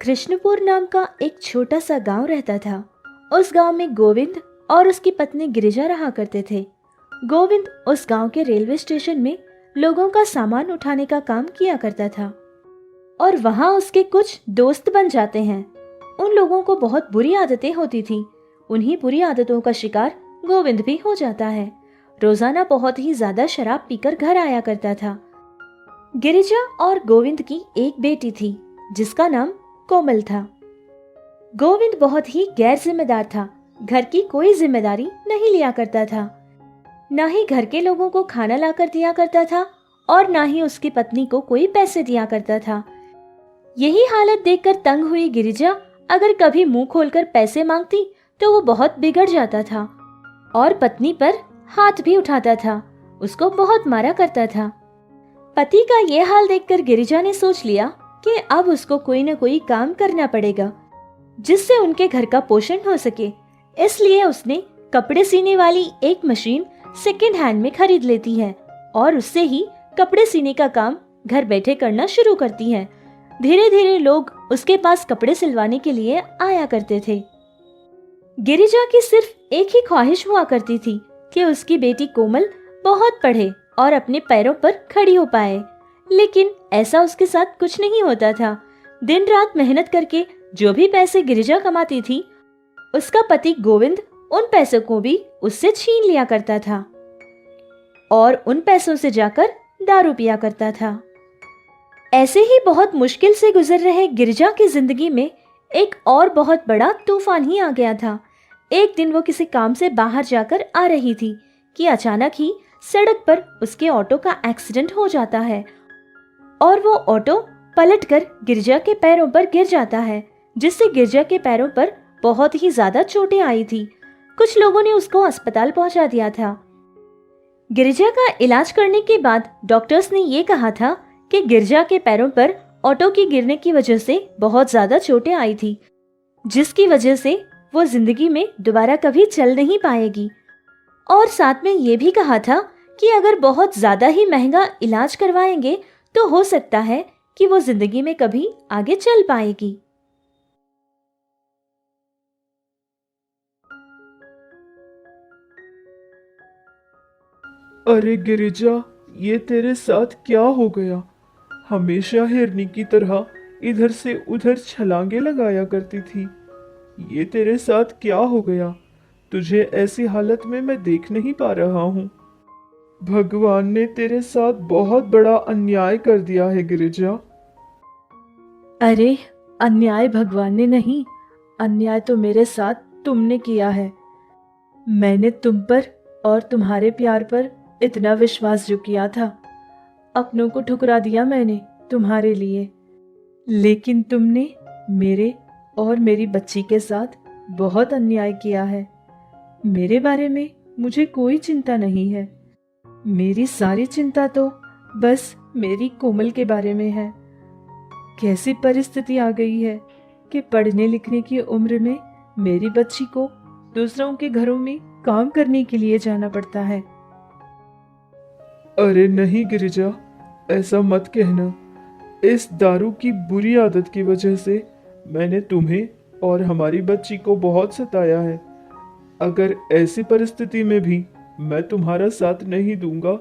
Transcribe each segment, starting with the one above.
कृष्णपुर नाम का एक छोटा सा गांव रहता था। उस गांव में गोविंद और उसकी पत्नी गिरिजा रहा करते थे। गोविंद उस गांव के रेलवे स्टेशन में लोगों का सामान उठाने का काम किया करता था और वहां उसके कुछ दोस्त बन जाते हैं। उन लोगों को बहुत बुरी आदतें होती थी। उन्हीं बुरी आदतों का शिकार गोविंद भी हो जाता है। रोजाना बहुत ही ज्यादा शराब पीकर घर आया करता था। गिरिजा और गोविंद की एक बेटी थी जिसका नाम कोमल था। गोविंद बहुत ही गैर जिम्मेदार था। घर की कोई जिम्मेदारी नहीं लिया करता था। ना ही घर के लोगों को खाना लाकर दिया करता था और ना ही उसकी पत्नी को कोई पैसे दिया करता था। यही हालत देखकर तंग हुई गिरिजा अगर कभी मुंह खोलकर पैसे मांगती तो वो बहुत बिगड़ जाता था और पत्नी पर हाथ भी उठाता था। उसको बहुत मारा करता था। पति का ये हाल देखकर गिरिजा ने सोच लिया कि अब उसको कोई न कोई काम करना पड़ेगा जिससे उनके घर का पोषण हो सके। इसलिए उसने कपड़े सीने वाली एक मशीन सेकेंड हैंड में खरीद लेती है और उससे ही कपड़े सीने का काम घर बैठे करना शुरू करती है। धीरे धीरे लोग उसके पास कपड़े सिलवाने के लिए आया करते थे। गिरिजा की सिर्फ एक ही ख्वाहिश हुआ करती थी कि उसकी बेटी कोमल बहुत पढ़े और अपने पैरों पर खड़ी हो पाए, लेकिन ऐसा उसके साथ कुछ नहीं होता था। दिन रात मेहनत करके जो भी पैसे गिरिजा कमाती थी उसका पति गोविंद उन पैसों को भी उससे छीन लिया करता था और उन पैसों से जाकर दारू पिया करता था। ऐसे ही बहुत मुश्किल से गुजर रहे गिरिजा की जिंदगी में एक और बहुत बड़ा तूफान ही आ गया था। एक दिन वो किसी काम से बाहर जाकर आ रही थी कि अचानक ही सड़क पर उसके ऑटो का एक्सीडेंट हो जाता है और वो ऑटो पलटकर गिरिजा के पैरों पर गिर जाता है, जिससे गिरिजा के पैरों पर बहुत ही ज्यादा चोटें आई थी। कुछ लोगों ने उसको अस्पताल पहुंचा दिया था। गिरिजा का इलाज करने के बाद डॉक्टर्स ने ये कहा था कि गिरिजा के पैरों पर ऑटो की गिरने की वजह से बहुत ज्यादा चोटें आई थी, जिसकी वजह से वो जिंदगी में दोबारा कभी चल नहीं पाएगी। और साथ में ये भी कहा था कि अगर बहुत ज्यादा ही महंगा इलाज करवाएंगे तो हो सकता है कि वो जिंदगी में कभी आगे चल पाएगी। अरे गिरिजा, ये तेरे साथ क्या हो गया? हमेशा हिरनी की तरह इधर से उधर छलांगे लगाया करती थी। ये तेरे साथ क्या हो गया? तुझे ऐसी हालत में मैं देख नहीं पा रहा हूँ। भगवान ने तेरे साथ बहुत बड़ा अन्याय कर दिया है गिरिजा। अरे अन्याय भगवान ने नहीं, अन्याय तो मेरे साथ तुमने किया है। मैंने तुम पर और तुम्हारे प्यार पर इतना विश्वास जो किया था, अपनों को ठुकरा दिया मैंने तुम्हारे लिए। लेकिन तुमने मेरे और मेरी बच्ची के साथ बहुत अन्याय किया है। मेरे बारे में मुझे कोई चिंता नहीं है। मेरी सारी चिंता तो बस मेरी कोमल के बारे में है। कैसी परिस्थिति आ गई है कि पढ़ने लिखने की उम्र में मेरी बच्ची को दूसरों के घरों में काम करने के लिए जाना पड़ता है। अरे नहीं गिरिजा, ऐसा मत कहना। इस दारू की बुरी आदत की वजह से मैंने तुम्हें और हमारी बच्ची को बहुत सताया है। अगर ऐसी परिस्थिति में भी मैं तुम्हारा साथ नहीं दूंगा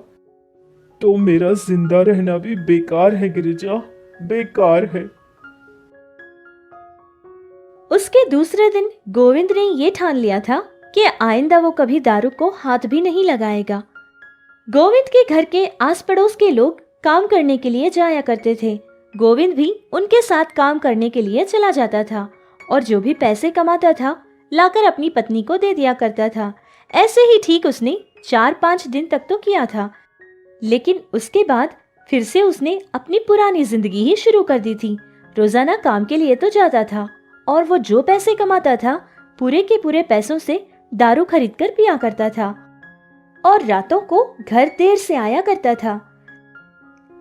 तो मेरा जिंदा रहना भी बेकार है गिरिजा, बेकार है। उसके दूसरे दिन गोविंद ने ये ठान लिया था कि आइंदा वो कभी दारू को हाथ भी नहीं लगाएगा। गोविंद के घर के आस पड़ोस के लोग काम करने के लिए जाया करते थे। गोविंद भी उनके साथ काम करने के लिए चला जाता था और जो भी पैसे कमाता था लाकर अपनी पत्नी को दे दिया करता था। ऐसे ही ठीक उसने 4-5 दिन तक तो किया था, लेकिन उसके बाद फिर से उसने अपनी पुरानी जिंदगी ही शुरू कर दी थी। रोजाना काम के लिए तो जाता था और वो जो पैसे कमाता था पूरे के पूरे पैसों से दारू खरीद कर पिया करता था और रातों को घर देर से आया करता था।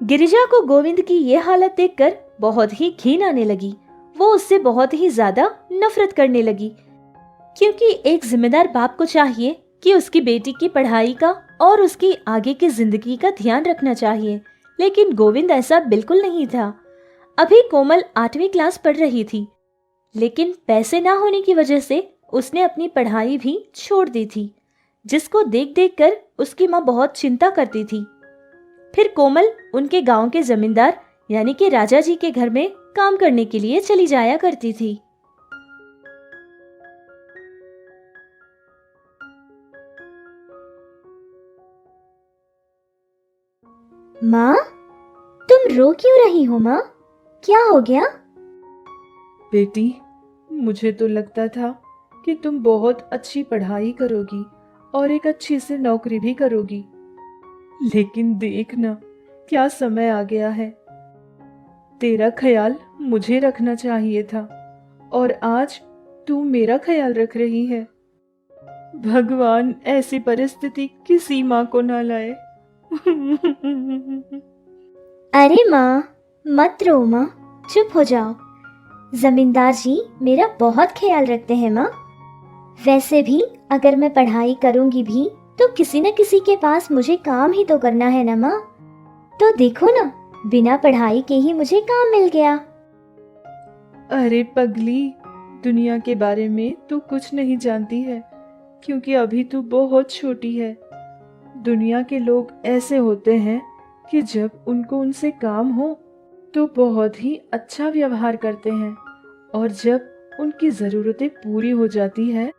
गिरिजा को गोविंद की ये हालत देखकर बहुत ही घिन आने लगी। वो उससे बहुत ही ज्यादा नफरत करने लगी, क्योंकि एक जिम्मेदार बाप को चाहिए कि उसकी बेटी की पढ़ाई का और उसकी आगे की जिंदगी का ध्यान रखना चाहिए, लेकिन गोविंद ऐसा बिल्कुल नहीं था। अभी कोमल 8वीं क्लास पढ़ रही थी लेकिन पैसे ना होने की वजह से उसने अपनी पढ़ाई भी छोड़ दी थी, जिसको देख देख कर उसकी माँ बहुत चिंता करती थी। फिर कोमल उनके गांव के जमींदार यानी कि राजा जी के घर में काम करने के लिए चली जाया करती थी। माँ, तुम रो क्यों रही हो माँ? क्या हो गया? बेटी, मुझे तो लगता था कि तुम बहुत अच्छी पढ़ाई करोगी और एक अच्छी से नौकरी भी करोगी, लेकिन देख ना क्या समय आ गया है। तेरा ख्याल मुझे रखना चाहिए था और आज तू मेरा ख्याल रख रही है। भगवान ऐसी परिस्थिति किसी माँ को ना लाए। अरे माँ, मत रो माँ, चुप हो जाओ। जमींदार जी मेरा बहुत ख्याल रखते हैं माँ। वैसे भी अगर मैं पढ़ाई करूंगी भी तो किसी न किसी के पास मुझे काम ही तो करना है ना माँ। तो देखो ना, बिना पढ़ाई के ही मुझे काम मिल गया। अरे पगली, दुनिया के बारे में तू कुछ नहीं जानती है, क्योंकि अभी तू बहुत छोटी है। दुनिया के लोग ऐसे होते हैं कि जब उनको उनसे काम हो तो बहुत ही अच्छा व्यवहार करते हैं, और जब उनकी ज़रूरतें पूरी हो जाती है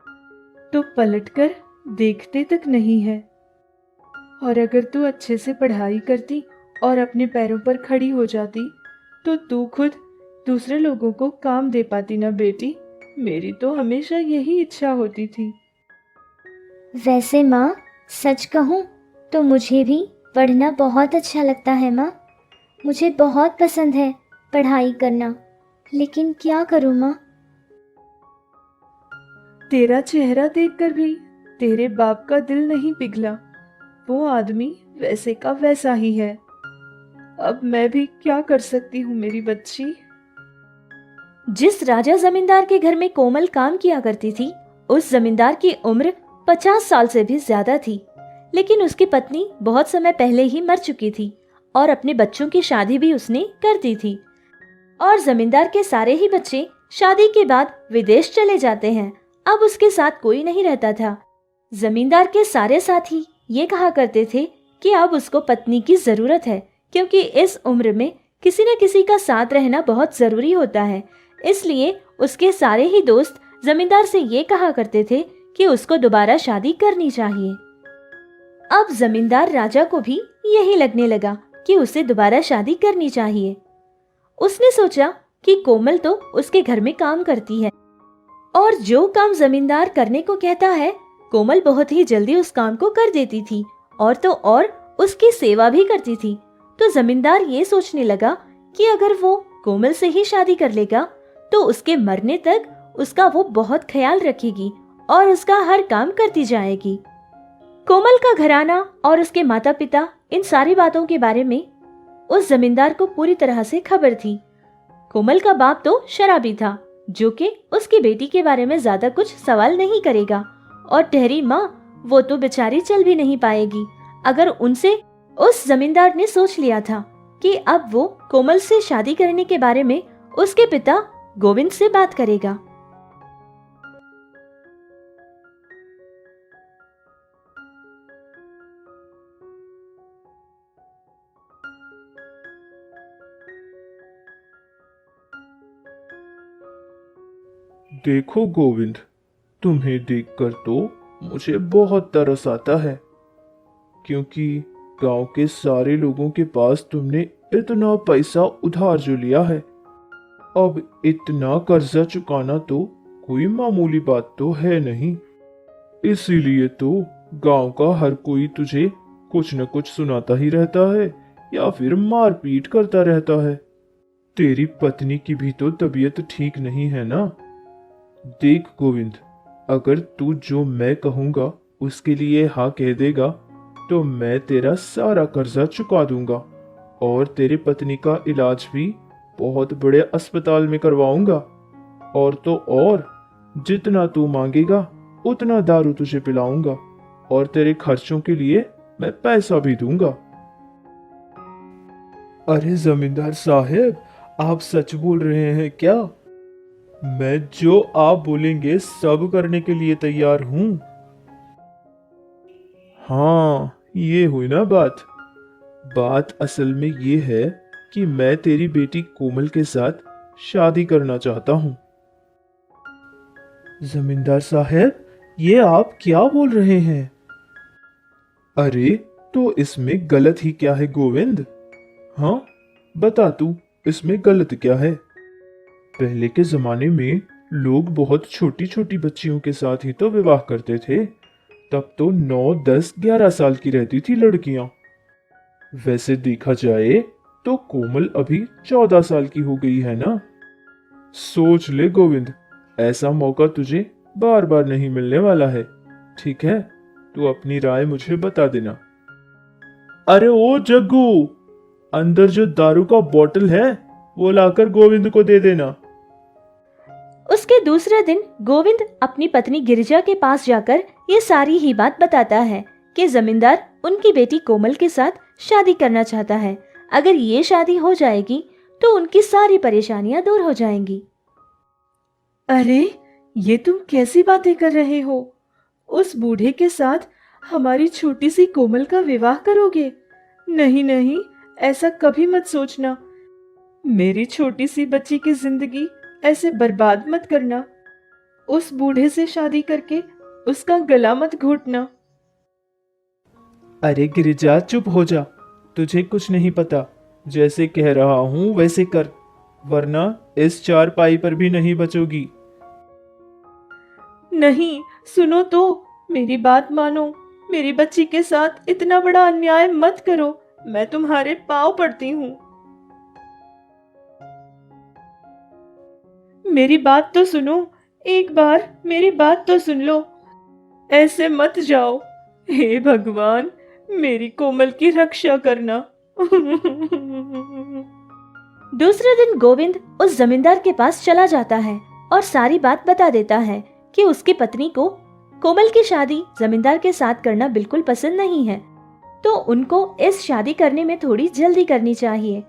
तो पलटकर देखते तक नहीं है। और अगर तू अच्छे से पढ़ाई करती और अपने पैरों पर खड़ी हो जाती तो तू खुद दूसरे लोगों को काम दे पाती ना बेटी। मेरी तो हमेशा यही इच्छा होती थी। वैसे माँ, सच कहूँ तो मुझे भी पढ़ना बहुत अच्छा लगता है माँ। मुझे बहुत पसंद है पढ़ाई करना, लेकिन क्या करूँ माँ? तेरा चेहरा देखकर भी तेरे बाप का दिल नहीं पिघला। वो आदमी वैसे का वैसा ही है। अब मैं भी क्या कर सकती हूँ मेरी बच्ची। जिस राजा जमींदार के घर में कोमल काम किया करती थी, उस जमींदार की उम्र 50 साल से भी ज्यादा थी, लेकिन उसकी पत्नी बहुत समय पहले ही मर चुकी थी और अपने बच्चों की शादी भी उसने कर दी थी। और जमींदार के सारे ही बच्चे शादी के बाद विदेश चले जाते हैं। अब उसके साथ कोई नहीं रहता था। जमींदार के सारे साथी ये कहा करते थे कि अब उसको पत्नी की जरूरत है, क्योंकि इस उम्र में किसी न किसी का साथ रहना बहुत जरूरी होता है। इसलिए उसके सारे ही दोस्त जमींदार से ये कहा करते थे कि उसको दोबारा शादी करनी चाहिए। अब जमींदार राजा को भी यही लगने लगा कि उसे दोबारा शादी करनी चाहिए। उसने सोचा कि कोमल तो उसके घर में काम करती है और जो काम जमींदार करने को कहता है कोमल बहुत ही जल्दी उस काम को कर देती थी, और तो और उसकी सेवा भी करती थी। तो जमींदार ये सोचने लगा कि अगर वो कोमल से ही शादी कर लेगा तो उसके मरने तक उसका वो बहुत ख्याल रखेगी और उसका हर काम करती जाएगी। कोमल का घराना और उसके माता पिता इन सारी बातों के बारे में उस जमींदार को पूरी तरह से खबर थी। कोमल का बाप तो शराबी था, जो कि उसकी बेटी के बारे में ज्यादा कुछ सवाल नहीं करेगा, और ठहरी माँ वो तो बेचारी चल भी नहीं पाएगी अगर उनसे उस जमींदार ने सोच लिया था कि अब वो कोमल से शादी करने के बारे में उसके पिता गोविंद से बात करेगा। देखो गोविंद, तुम्हें देखकर तो मुझे बहुत तरस आता है, क्योंकि गांव के सारे लोगों के पास तुमने इतना पैसा उधार जो लिया है। अब इतना कर्जा चुकाना तो कोई मामूली बात तो है नहीं। इसीलिए तो गांव का हर कोई तुझे कुछ न कुछ सुनाता ही रहता है या फिर मारपीट करता रहता है। तेरी पत्नी की भी तो तबीयत ठीक नहीं है ना। देख गोविंद, अगर तू जो मैं कहूँगा उसके लिए हाँ कह देगा तो मैं तेरा सारा कर्जा चुका दूंगा और तेरी पत्नी का इलाज भी बहुत बड़े अस्पताल में करवाऊंगा। और तो और जितना तू मांगेगा उतना दारू तुझे पिलाऊंगा और तेरे खर्चों के लिए मैं पैसा भी दूंगा। अरे जमींदार साहब, आप सच बोल रहे हैं क्या? मैं जो आप बोलेंगे सब करने के लिए तैयार हूं। हाँ, ये हुई ना बात। बात असल में ये है कि मैं तेरी बेटी कोमल के साथ शादी करना चाहता हूं। जमींदार साहब, ये आप क्या बोल रहे हैं? अरे, तो इसमें गलत ही क्या है गोविंद? हाँ, बता तू, इसमें गलत क्या है? पहले के जमाने में लोग बहुत छोटी छोटी बच्चियों के साथ ही तो विवाह करते थे। तब तो 9, 10, 11 साल की रहती थी लड़कियां। वैसे देखा जाए तो कोमल अभी 14 साल की हो गई है ना। सोच ले गोविंद, ऐसा मौका तुझे बार बार नहीं मिलने वाला है। ठीक है, तू अपनी राय मुझे बता देना। अरे ओ जग्गू, अंदर जो दारू का बोतल है वो लाकर गोविंद को दे देना। उसके दूसरे दिन गोविंद अपनी पत्नी गिरिजा के पास जाकर ये सारी ही बात बताता है कि जमींदार उनकी बेटी कोमल के साथ शादी करना चाहता है। अगर ये शादी हो जाएगी तो उनकी सारी परेशानियां दूर हो जाएंगी। अरे, ये तुम कैसी बातें कर रहे हो? उस बूढ़े के साथ हमारी छोटी सी कोमल का विवाह करोगे? नहीं नहीं, ऐसा कभी मत सोचना। मेरी छोटी सी बच्ची की जिंदगी ऐसे बर्बाद मत करना। उस बूढ़े से शादी करके उसका गला मत घोटना। अरे गिरिजा, चुप हो जा। तुझे कुछ नहीं पता। जैसे कह रहा हूं वैसे कर, वरना इस चारपाई पर भी नहीं बचोगी। नहीं, सुनो तो, मेरी बात मानो। मेरी बच्ची के साथ इतना बड़ा अन्याय मत करो। मैं तुम्हारे पाँव पड़ती हूँ। मेरी बात तो सुनो, एक बार मेरी बात तो सुन लो। ऐसे मत जाओ। हे भगवान, मेरी कोमल की रक्षा करना। दूसरे दिन गोविंद उस जमींदार के पास चला जाता है और सारी बात बता देता है कि उसकी पत्नी को कोमल की शादी जमींदार के साथ करना बिल्कुल पसंद नहीं है, तो उनको इस शादी करने में थोड़ी जल्दी करनी चाहिए।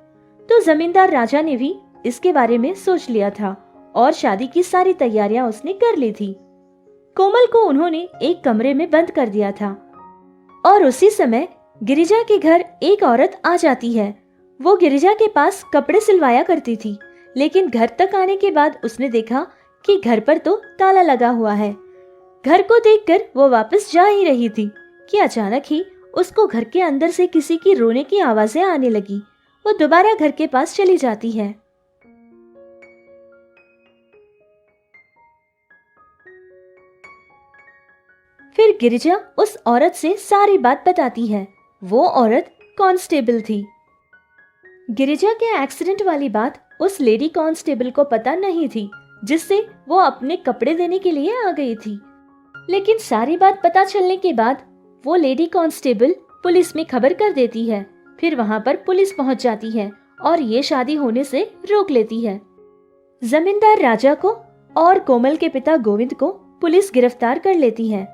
तो जमींदार राजा ने भी इसके बारे में सोच लिया था और शादी की सारी तैयारियां उसने कर ली थी। कोमल को उन्होंने एक कमरे में बंद कर दिया था और उसी समय गिरिजा के घर एक औरत आ जाती है। वो गिरिजा के पास कपड़े सिलवाया करती थी, लेकिन घर तक आने के बाद उसने देखा कि घर पर तो ताला लगा हुआ है। घर को देखकर वो वापस जा ही रही थी कि अचानक ही उसको घर के अंदर से किसी की रोने की आवाजें आने लगी। वो दोबारा घर के पास चली जाती है। फिर गिरिजा उस औरत से सारी बात बताती है। वो औरत कांस्टेबल थी। गिरिजा के एक्सीडेंट वाली बात उस लेडी कांस्टेबल को पता नहीं थी, जिससे वो अपने कपड़े देने के लिए आ गई थी। लेकिन सारी बात पता चलने के बाद वो लेडी कांस्टेबल पुलिस में खबर कर देती है। फिर वहां पर पुलिस पहुंच जाती है और ये शादी होने से रोक लेती है। जमींदार राजा को और कोमल के पिता गोविंद को पुलिस गिरफ्तार कर लेती है।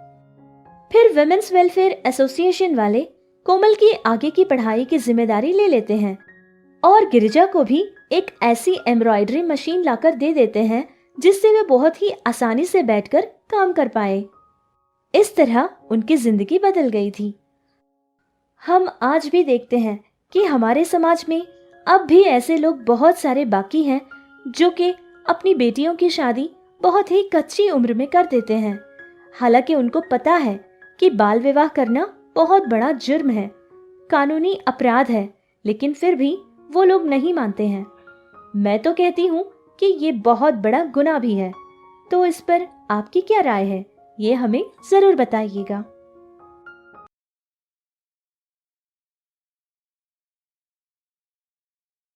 फिर विमेन्स वेलफेयर एसोसिएशन वाले कोमल की आगे की पढ़ाई की जिम्मेदारी ले लेते हैं और गिरिजा को भी एक ऐसी एम्ब्रॉयडरी मशीन लाकर दे देते हैं जिससे वे बहुत ही आसानी से बैठकर काम कर पाए। इस तरह उनकी जिंदगी बदल गई थी। हम आज भी देखते हैं कि हमारे समाज में अब भी ऐसे लोग बहुत सारे बाकी हैं जो कि अपनी बेटियों की शादी बहुत ही कच्ची उम्र में कर देते हैं। हालांकि उनको पता है कि बाल विवाह करना बहुत बड़ा जुर्म है, कानूनी अपराध है, लेकिन फिर भी वो लोग नहीं मानते हैं। मैं तो कहती हूँ कि ये बहुत बड़ा गुनाह भी है। तो इस पर आपकी क्या राय है, ये हमें जरूर बताइएगा।